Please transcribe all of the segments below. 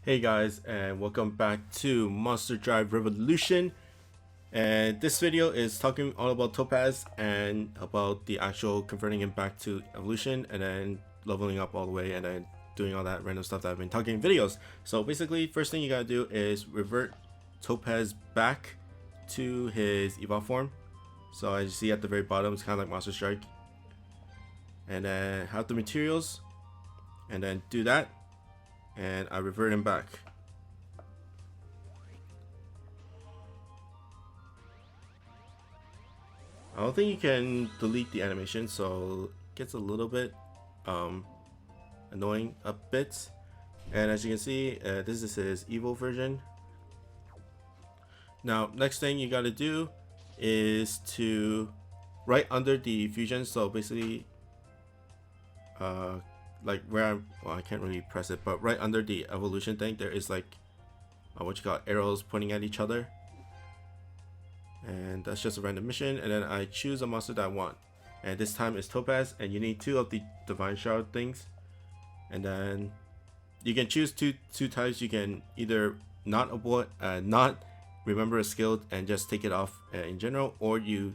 Hey guys, and welcome back to Monster Drive Revolution. And this video is talking all about Topaz and about the actual converting him back to evolution and then leveling up all the way and then doing all that random stuff that I've been talking in videos. So basically, first thing you gotta do is revert Topaz back to his evolve form. So as you see at the very bottom, it's kind of like Monster Strike. And then have the materials and then do that. And I revert him back. I don't think you can delete the animation, so it gets a little bit annoying a bit. And as you can see, this is his Evo version. Now, next thing you gotta do is to right under the fusion. So basically, like where I can't really press it, but right under the evolution thing, there is like what you call arrows pointing at each other, and that's just a random mission. And then I choose a monster that I want, and this time it's Topaz, and you need 2 of the divine shroud things, and then you can choose two types. You can either not remember a skill and just take it off in general, or you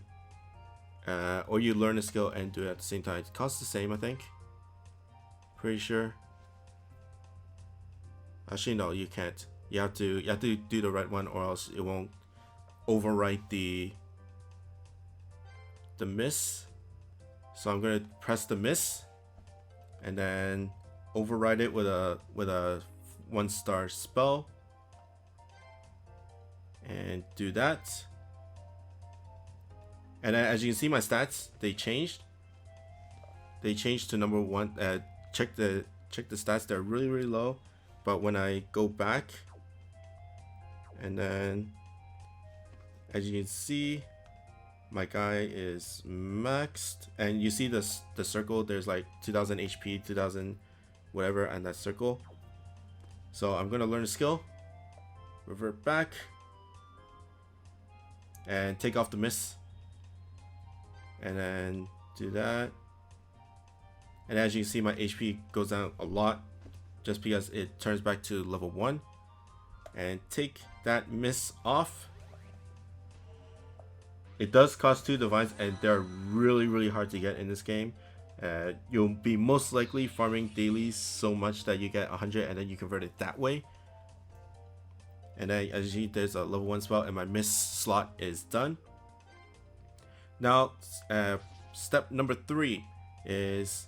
learn a skill and do it at the same time. It costs the same, I think. Pretty sure. Actually, no, you can't. You have to do the right one, or else it won't overwrite the miss. So I'm gonna press the miss, and then override it with a 1-star spell, and do that. And then, as you can see, my stats they changed. They changed to number 1. Check the stats, they're really low, but when I go back, and then as you can see, my guy is maxed, and you see the circle, there's like 2000 HP, 2000 whatever, and that circle. So I'm gonna learn a skill, revert back, and take off the miss, and then do that. And as you can see, my HP goes down a lot just because it turns back to level 1. And take that miss off. It does cost 2 divines, and they're really hard to get in this game. You'll be most likely farming dailies so much that you get 100 and then you convert it that way. And then as you see, there's a level 1 spell, and my miss slot is done. Now, step number 3 is,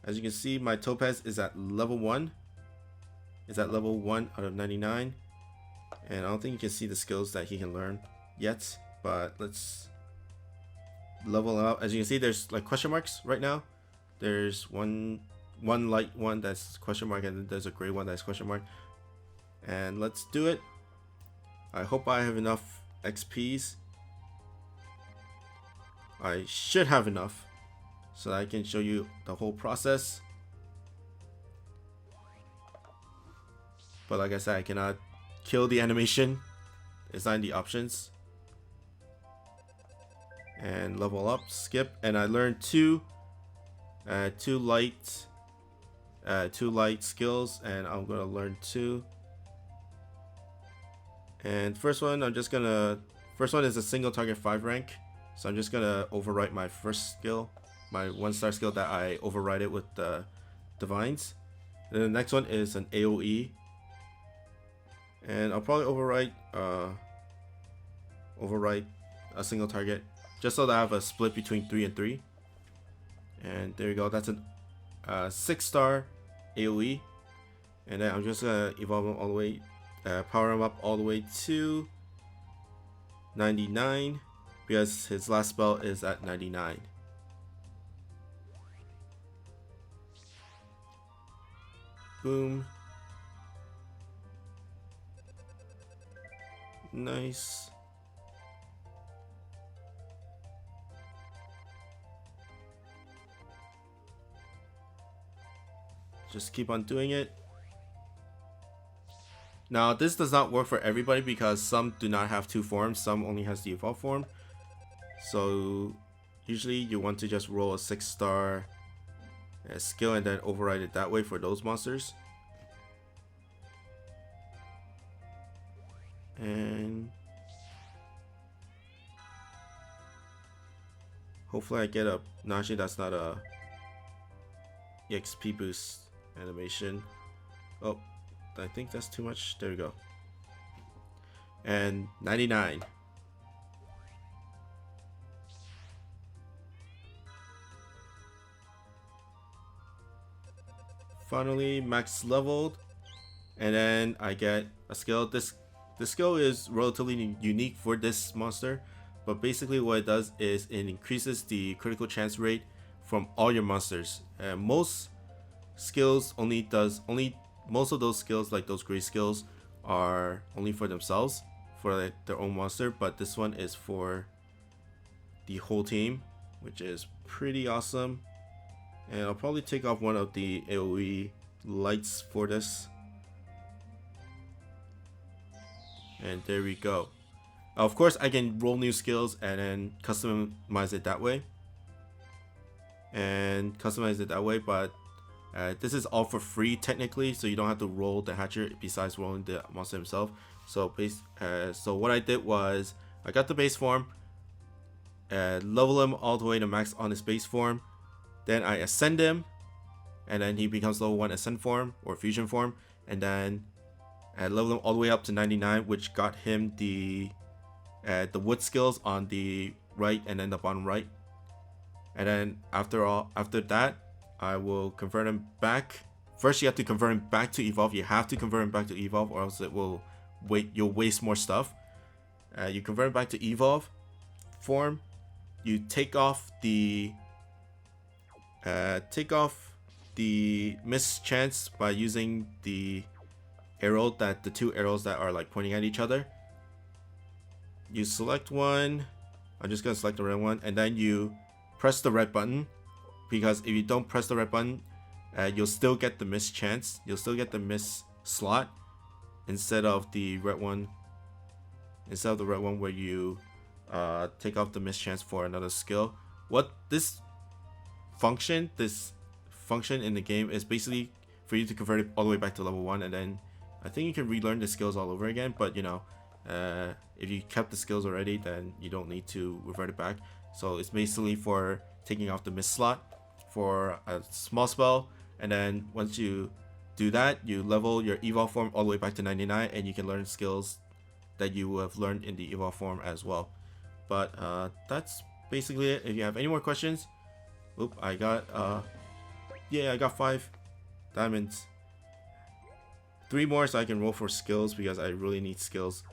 as you can see, my Topaz is at level 1. Is at level 1 out of 99. And I don't think you can see the skills that he can learn yet, but let's level up. As you can see, there's like question marks right now. There's one light one that's question mark, and then there's a gray one that's question mark. And let's do it. I hope I have enough XPs. I should have enough, so that I can show you the whole process. But like I said, I cannot kill the animation. It's not in the options. And level up, skip, and I learned two light skills, and I'm gonna learn 2. And first one is a single target 5 rank. So I'm just gonna overwrite my first skill, my 1-star skill that I override it with the divines. And then the next one is an AoE, and I'll probably overwrite a single target just so that I have a split between 3 and 3. And there you go. That's a 6-star AoE, and then I'm just gonna evolve him all the way, power him up all the way to 99. Because his last spell is at 99. Boom. Nice. Just keep on doing it. Now, this does not work for everybody because some do not have 2 forms, some only has the evolve form. So usually you want to just roll a 6-star skill and then override it that way for those monsters. And hopefully I get a... No, actually that's not a EXP boost animation. Oh, I think that's too much. There we go. And 99. Finally max leveled, and then I get a skill. This skill is relatively unique for this monster, but basically what it does is it increases the critical chance rate from all your monsters. And most skills most of those skills, like those great skills, are only for themselves, for like their own monster, but this one is for the whole team, which is pretty awesome. And I'll probably take off one of the AoE lights for this. And there we go. Of course, I can roll new skills and then customize it that way. But this is all for free technically, so you don't have to roll the hatcher besides rolling the monster himself. So what I did was I got the base form, level him all the way to max on his base form. Then I ascend him, and then he becomes level 1 ascend form or fusion form, and then level him all the way up to 99, which got him the wood skills on the right and then the bottom right. And then after that, I will convert him back. First, you have to convert him back to evolve. You have to convert him back to evolve, or else you'll waste more stuff. You convert him back to evolve form. You take off the miss chance by using the two arrows that are like pointing at each other. You select one. I'm just gonna select the red one, and then you press the red button, because if you don't press the red button, you'll still get the miss chance. You'll still get the miss slot instead of the red one. Where you take off the miss chance for another skill. What this function in the game is basically for you to convert it all the way back to level 1, and then I think you can relearn the skills all over again, but you know, if you kept the skills already, then you don't need to revert it back. So it's basically for taking off the miss slot for a small spell, and then once you do that, you level your evolve form all the way back to 99, and you can learn skills that you have learned in the evolve form as well. But that's basically it. If you have any more questions, I got 5 diamonds. 3 more so I can roll for skills, because I really need skills.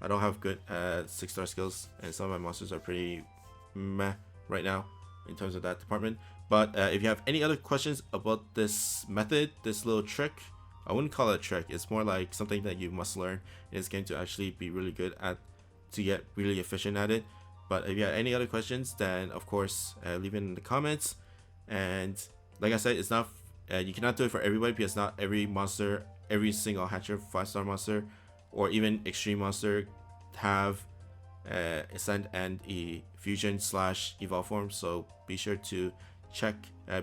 I don't have good 6-star skills, and some of my monsters are pretty meh right now in terms of that department. But if you have any other questions about this method, this little trick, I wouldn't call it a trick. It's more like something that you must learn in this game to actually be really good at, to get really efficient at it. But if you have any other questions, then of course leave it in the comments. And like I said, it's not you cannot do it for everybody, because not every monster, every single hatcher 5-star monster or even extreme monster have ascend and a fusion / evolve form. So be sure to check,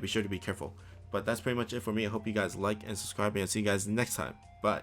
be sure to be careful. But that's pretty much it for me. I hope you guys like and subscribe, and I'll see you guys next time. Bye.